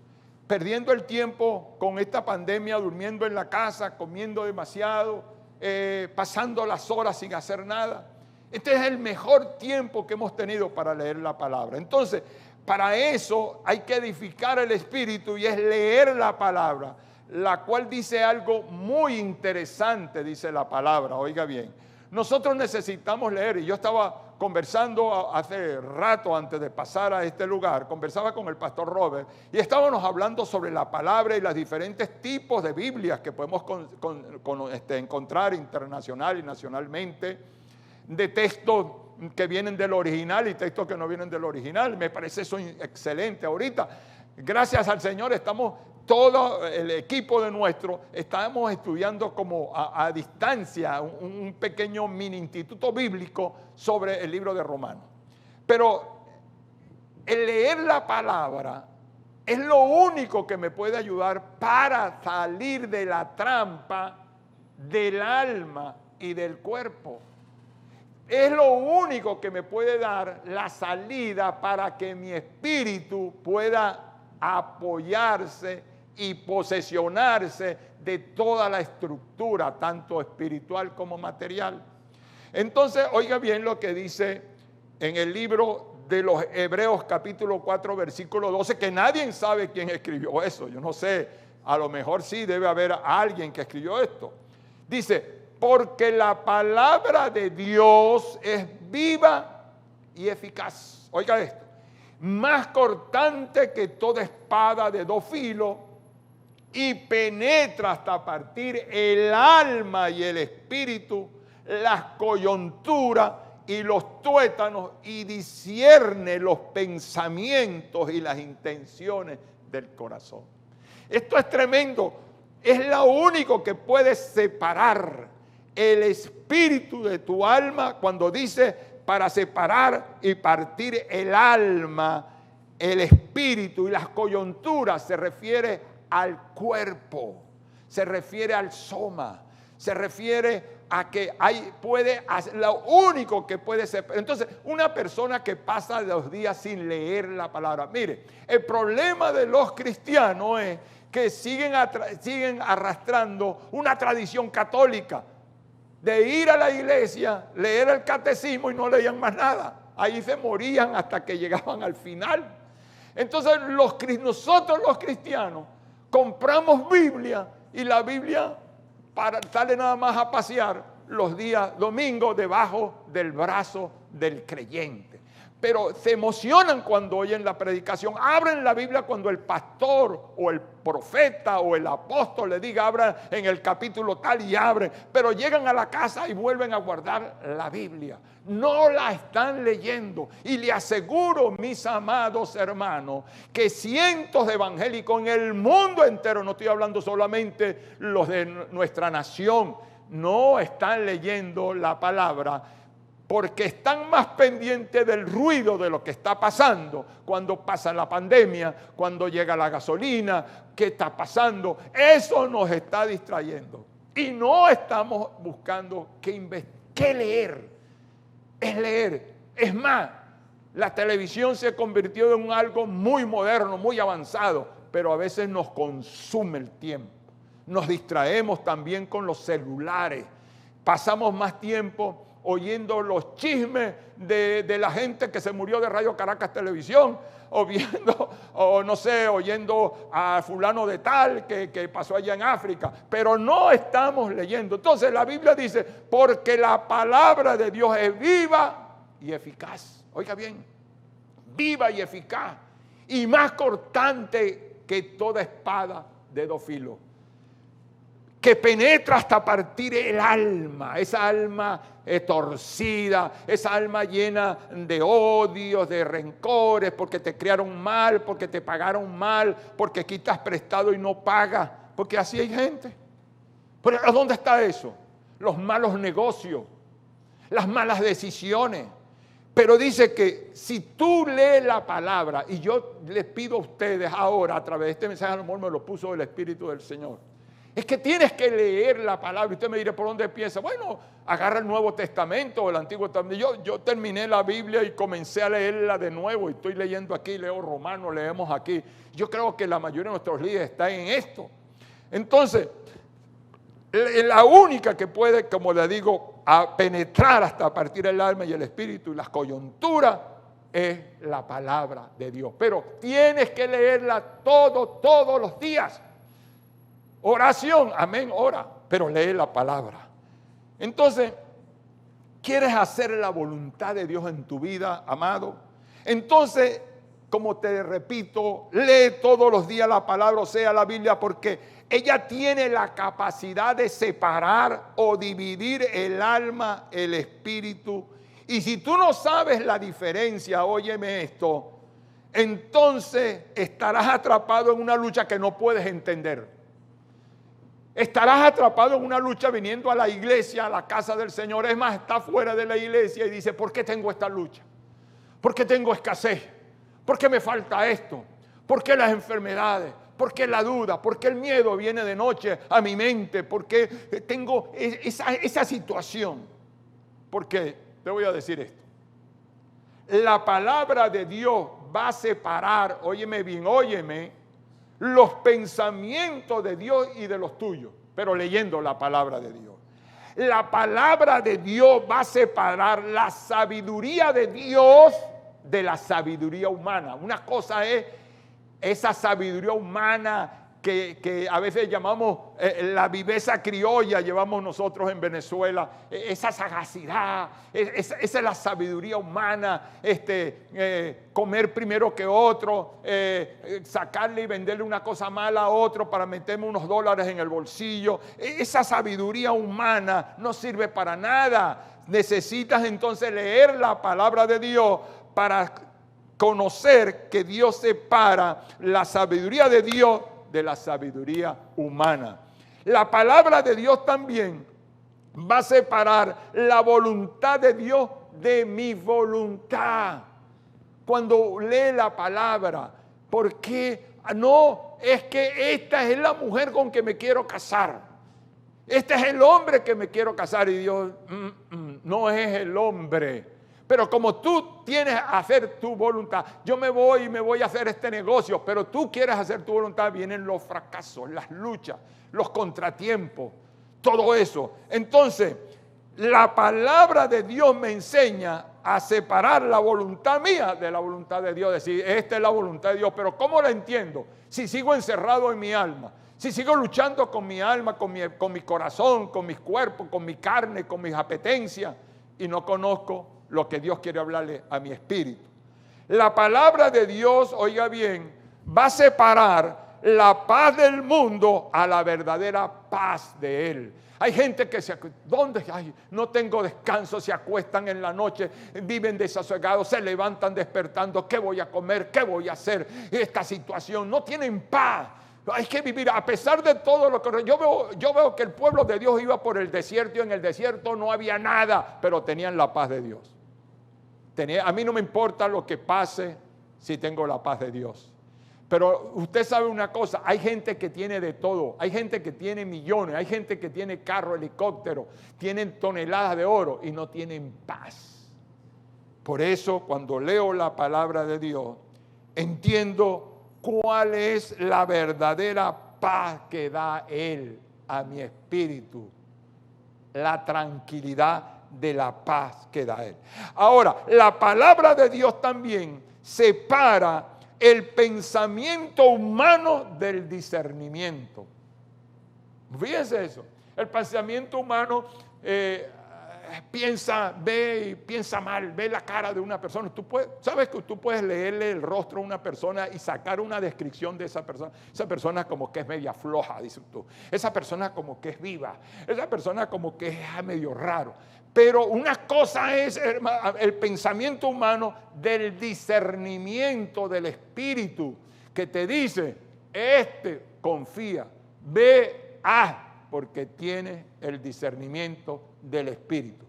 Perdiendo el tiempo con esta pandemia, durmiendo en la casa, comiendo demasiado, pasando las horas sin hacer nada. Este es el mejor tiempo que hemos tenido para leer la palabra. Entonces, para eso hay que edificar el espíritu y es leer la palabra, la cual dice algo muy interesante, dice la palabra, oiga bien. Nosotros necesitamos leer, y yo estaba conversando hace rato antes de pasar a este lugar, conversaba con el pastor Robert y estábamos hablando sobre la palabra y los diferentes tipos de Biblias que podemos encontrar internacional y nacionalmente, de textos que vienen del original y textos que no vienen del original. Me parece eso excelente. Ahorita, gracias al Señor, todo el equipo de estamos estudiando como a distancia un pequeño mini instituto bíblico sobre el libro de Romanos. Pero el leer la palabra es lo único que me puede ayudar para salir de la trampa del alma y del cuerpo. Es lo único que me puede dar la salida para que mi espíritu pueda apoyarse y posesionarse de toda la estructura, tanto espiritual como material. Entonces, oiga bien lo que dice en el libro de los Hebreos capítulo 4, versículo 12, que nadie sabe quién escribió eso. Yo no sé, a lo mejor sí debe haber alguien que escribió esto. Dice, porque la palabra de Dios es viva y eficaz. Oiga esto, más cortante que toda espada de dos filos y penetra hasta partir el alma y el espíritu, las coyunturas y los tuétanos y discierne los pensamientos y las intenciones del corazón. Esto es tremendo. Es lo único que puede separar el espíritu de tu alma cuando dice para separar y partir el alma, el espíritu y las coyunturas. Se refiere al cuerpo, se refiere al soma, se refiere a que lo único que puede ser. Entonces, una persona que pasa los días sin leer la palabra. Mire, el problema de los cristianos es que siguen arrastrando una tradición católica de ir a la iglesia, leer el catecismo y no leían más nada. Ahí se morían hasta que llegaban al final. Entonces, nosotros los cristianos compramos Biblia y la Biblia sale nada más a pasear los días domingos debajo del brazo del creyente. Pero se emocionan cuando oyen la predicación, abren la Biblia cuando el pastor o el profeta o el apóstol le diga abran en el capítulo tal y abren, pero llegan a la casa y vuelven a guardar la Biblia. No la están leyendo. Y le aseguro, mis amados hermanos, que cientos de evangélicos en el mundo entero, no estoy hablando solamente los de nuestra nación, no están leyendo la palabra porque están más pendientes del ruido de lo que está pasando, cuando pasa la pandemia, cuando llega la gasolina, qué está pasando. Eso nos está distrayendo y no estamos buscando qué leer. Es leer. Es más, la televisión se convirtió en algo muy moderno, muy avanzado, pero a veces nos consume el tiempo. Nos distraemos también con los celulares. Pasamos más tiempo oyendo los chismes de la gente que se murió de Radio Caracas Televisión, oyendo a fulano de tal que pasó allá en África, pero no estamos leyendo. Entonces la Biblia dice, porque la palabra de Dios es viva y eficaz. Oiga bien, viva y eficaz, y más cortante que toda espada de dos filos, que penetra hasta partir el alma, esa alma torcida, esa alma llena de odios, de rencores, porque te criaron mal, porque te pagaron mal, porque quitas prestado y no pagas, porque así hay gente. ¿Pero dónde está eso? Los malos negocios, las malas decisiones. Pero dice que si tú lees la palabra, y yo les pido a ustedes ahora, a través de este mensaje, a lo mejor me lo puso el Espíritu del Señor, Es que tienes que leer la palabra. Y usted me dirá, ¿por dónde empieza? Bueno, agarra el Nuevo Testamento o el Antiguo Testamento. Yo terminé la Biblia y comencé a leerla de nuevo. Y estoy leyendo aquí, leo Romanos, leemos aquí. Yo creo que la mayoría de nuestros líderes están en esto. Entonces, la única que puede, como le digo, a penetrar hasta partir el alma y el espíritu y las coyunturas es la palabra de Dios. Pero tienes que leerla todos los días. Oración, amén, ora, pero lee la palabra. Entonces, ¿quieres hacer la voluntad de Dios en tu vida, amado? Entonces, como te repito, lee todos los días la palabra, o sea, la Biblia, porque ella tiene la capacidad de separar o dividir el alma, el espíritu. Y si tú no sabes la diferencia, óyeme esto, entonces estarás atrapado en una lucha que no puedes entender. Estarás atrapado en una lucha viniendo a la iglesia, a la casa del Señor. Es más, está fuera de la iglesia y dice, ¿por qué tengo esta lucha? ¿Por qué tengo escasez? ¿Por qué me falta esto? ¿Por qué las enfermedades? ¿Por qué la duda? ¿Por qué el miedo viene de noche a mi mente? ¿Por qué tengo esa situación? Porque te voy a decir esto. La palabra de Dios va a separar, óyeme bien, óyeme, los pensamientos de Dios y de los tuyos, pero leyendo la palabra de Dios. La palabra de Dios va a separar la sabiduría de Dios de la sabiduría humana. Una cosa es esa sabiduría humana que a veces llamamos la viveza criolla, llevamos nosotros en Venezuela, esa sagacidad, esa es la sabiduría humana, comer primero que otro, sacarle y venderle una cosa mala a otro para meterme unos dólares en el bolsillo. Esa sabiduría humana no sirve para nada. Necesitas entonces leer la palabra de Dios para conocer que Dios separa la sabiduría de Dios de la sabiduría humana. La palabra de Dios también va a separar la voluntad de Dios de mi voluntad. Cuando lee la palabra, ¿por qué? No, es que esta es la mujer con que me quiero casar. Este es el hombre que me quiero casar. Y Dios, no es el hombre. Pero como tú tienes a hacer tu voluntad, yo me voy a hacer este negocio, pero tú quieres hacer tu voluntad, vienen los fracasos, las luchas, los contratiempos, todo eso. Entonces, la palabra de Dios me enseña a separar la voluntad mía de la voluntad de Dios. Decir, esta es la voluntad de Dios, pero ¿cómo la entiendo? Si sigo encerrado en mi alma, si sigo luchando con mi alma, con mi corazón, con mi cuerpo, con mi carne, con mis apetencias, y no conozco lo que Dios quiere hablarle a mi espíritu. La palabra de Dios, oiga bien, va a separar la paz del mundo a la verdadera paz de Él. Hay gente que ¿dónde? Ay, no tengo descanso, se acuestan en la noche, viven desasosegados, se levantan despertando, ¿qué voy a comer? ¿Qué voy a hacer? Esta situación, no tienen paz. Hay que vivir a pesar de todo lo que yo veo que el pueblo de Dios iba por el desierto y en el desierto no había nada, pero tenían la paz de Dios. A mí no me importa lo que pase si tengo la paz de Dios. Pero usted sabe una cosa, hay gente que tiene de todo, hay gente que tiene millones, hay gente que tiene carro, helicóptero, tienen toneladas de oro y no tienen paz. Por eso cuando leo la palabra de Dios, entiendo cuál es la verdadera paz que da Él a mi espíritu, la tranquilidad de la paz que da Él. Ahora, la palabra de Dios también separa el pensamiento humano del discernimiento. Fíjense eso. El pensamiento humano piensa mal, ve la cara de una persona. ¿Sabes que tú puedes leerle el rostro a una persona y sacar una descripción de esa persona? Esa persona como que es media floja, dices tú. Esa persona como que es viva. Esa persona como que es medio raro. Pero una cosa es el pensamiento humano del discernimiento del espíritu que te dice, confía, ve, porque tiene el discernimiento del espíritu.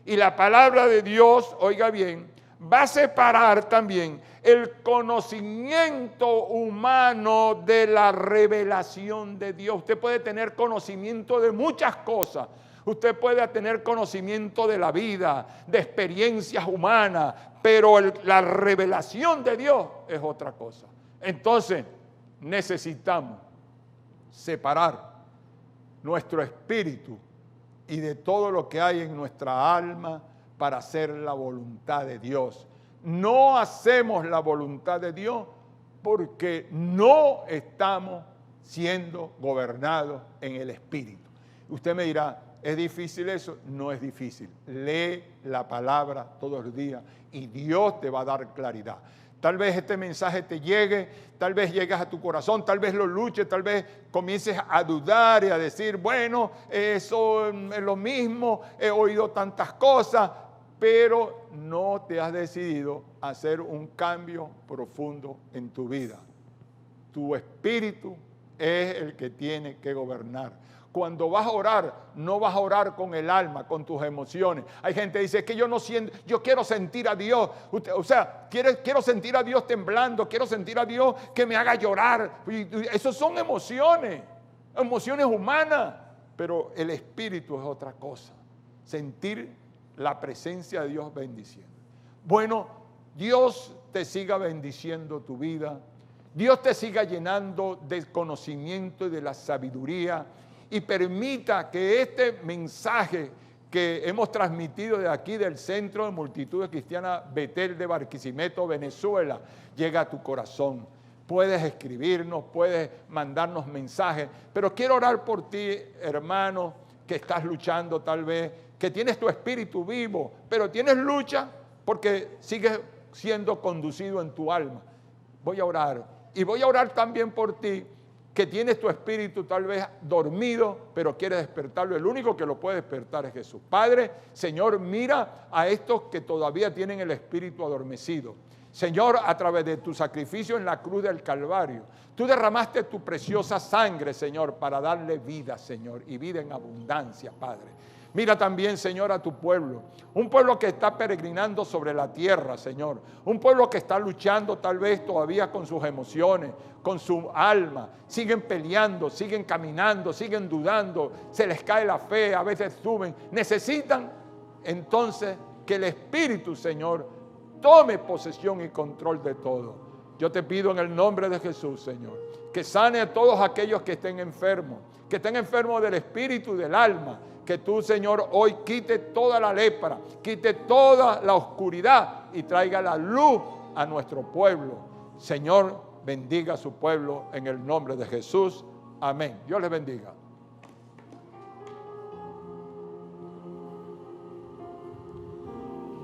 Y la palabra de Dios, oiga bien, va a separar también el conocimiento humano de la revelación de Dios. Usted puede tener conocimiento de muchas cosas. Usted puede tener conocimiento de la vida, de experiencias humanas, pero la revelación de Dios es otra cosa. Entonces, necesitamos separar nuestro espíritu y de todo lo que hay en nuestra alma para hacer la voluntad de Dios. No hacemos la voluntad de Dios porque no estamos siendo gobernados en el espíritu. Usted me dirá, ¿es difícil eso? No es difícil. Lee la palabra todos los días y Dios te va a dar claridad. Tal vez este mensaje te llegue, tal vez llegas a tu corazón, tal vez lo luches, tal vez comiences a dudar y a decir, bueno, eso es lo mismo, he oído tantas cosas, pero no te has decidido a hacer un cambio profundo en tu vida. Tu espíritu es el que tiene que gobernar. Cuando vas a orar, no vas a orar con el alma, con tus emociones. Hay gente que dice, es que yo no siento, yo quiero sentir a Dios. Quiero sentir a Dios temblando, quiero sentir a Dios que me haga llorar. Esas son emociones humanas. Pero el espíritu es otra cosa. Sentir la presencia de Dios bendiciendo. Bueno, Dios te siga bendiciendo tu vida. Dios te siga llenando del conocimiento y de la sabiduría. Y permita que este mensaje que hemos transmitido de aquí del Centro de Multitudes Cristianas Betel de Barquisimeto, Venezuela, llegue a tu corazón. Puedes escribirnos, puedes mandarnos mensajes, pero quiero orar por ti, hermano, que estás luchando tal vez, que tienes tu espíritu vivo, pero tienes lucha porque sigues siendo conducido en tu alma. Voy a orar y voy a orar también por ti, que tienes tu espíritu tal vez dormido, pero quieres despertarlo. El único que lo puede despertar es Jesús. Padre, Señor, mira a estos que todavía tienen el espíritu adormecido. Señor, a través de tu sacrificio en la cruz del Calvario, tú derramaste tu preciosa sangre, Señor, para darle vida, Señor, y vida en abundancia, Padre. Mira también, Señor, a tu pueblo, un pueblo que está peregrinando sobre la tierra, Señor, un pueblo que está luchando tal vez todavía con sus emociones, con su alma, siguen peleando, siguen caminando, siguen dudando, se les cae la fe, a veces suben, necesitan entonces que el Espíritu, Señor, tome posesión y control de todo. Yo te pido en el nombre de Jesús, Señor, que sane a todos aquellos que estén enfermos del espíritu y del alma. Que tú, Señor, hoy quite toda la lepra, quite toda la oscuridad y traiga la luz a nuestro pueblo. Señor, bendiga a su pueblo en el nombre de Jesús. Amén. Dios les bendiga.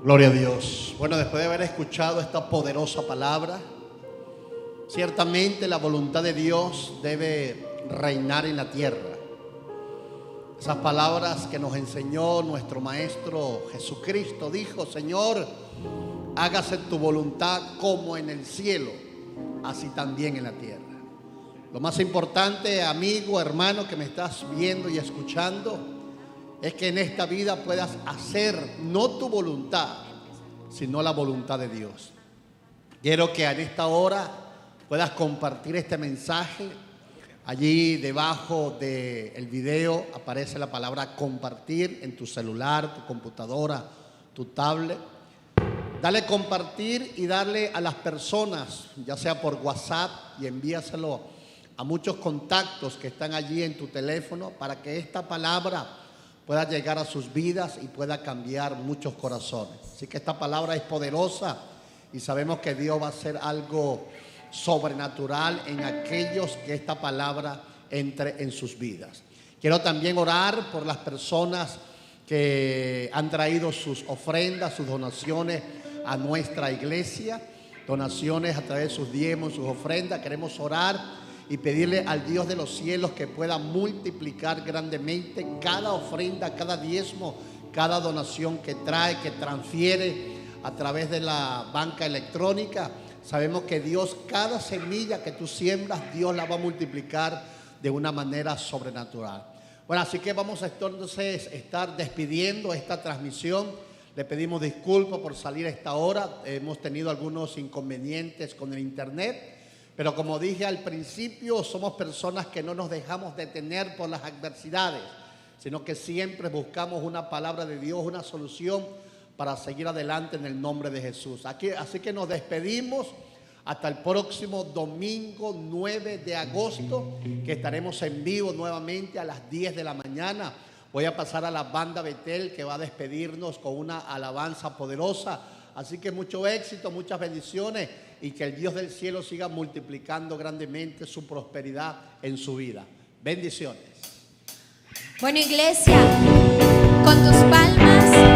Gloria a Dios. Bueno, después de haber escuchado esta poderosa palabra, ciertamente la voluntad de Dios debe reinar en la tierra. Esas palabras que nos enseñó nuestro Maestro Jesucristo, dijo, Señor, hágase tu voluntad como en el cielo, así también en la tierra. Lo más importante, amigo, hermano, que me estás viendo y escuchando, es que en esta vida puedas hacer no tu voluntad, sino la voluntad de Dios. Quiero que en esta hora puedas compartir este mensaje. Allí debajo del video aparece la palabra compartir en tu celular, tu computadora, tu tablet. Dale compartir y darle a las personas, ya sea por WhatsApp, y envíaselo a muchos contactos que están allí en tu teléfono para que esta palabra pueda llegar a sus vidas y pueda cambiar muchos corazones. Así que esta palabra es poderosa y sabemos que Dios va a hacer algo sobrenatural en aquellos que esta palabra entre en sus vidas. Quiero también orar por las personas que han traído sus ofrendas, sus donaciones a nuestra iglesia, donaciones a través de sus diezmos, sus ofrendas. Queremos orar y pedirle al Dios de los cielos que pueda multiplicar grandemente cada ofrenda, cada diezmo, cada donación que trae, que transfiere a través de la banca electrónica. Sabemos que Dios, cada semilla que tú siembras, Dios la va a multiplicar de una manera sobrenatural. Bueno, así que vamos a entonces estar despidiendo esta transmisión. Le pedimos disculpas por salir a esta hora. Hemos tenido algunos inconvenientes con el internet. Pero como dije al principio, somos personas que no nos dejamos detener por las adversidades, sino que siempre buscamos una palabra de Dios, una solución para seguir adelante en el nombre de Jesús. Así que nos despedimos hasta el próximo domingo 9 de agosto, que estaremos en vivo nuevamente a las 10 de la mañana. Voy a pasar a la banda Betel, que va a despedirnos con una alabanza poderosa. Así que mucho éxito, muchas bendiciones, y que el Dios del cielo siga multiplicando grandemente su prosperidad en su vida. Bendiciones. Bueno, iglesia, con tus palmas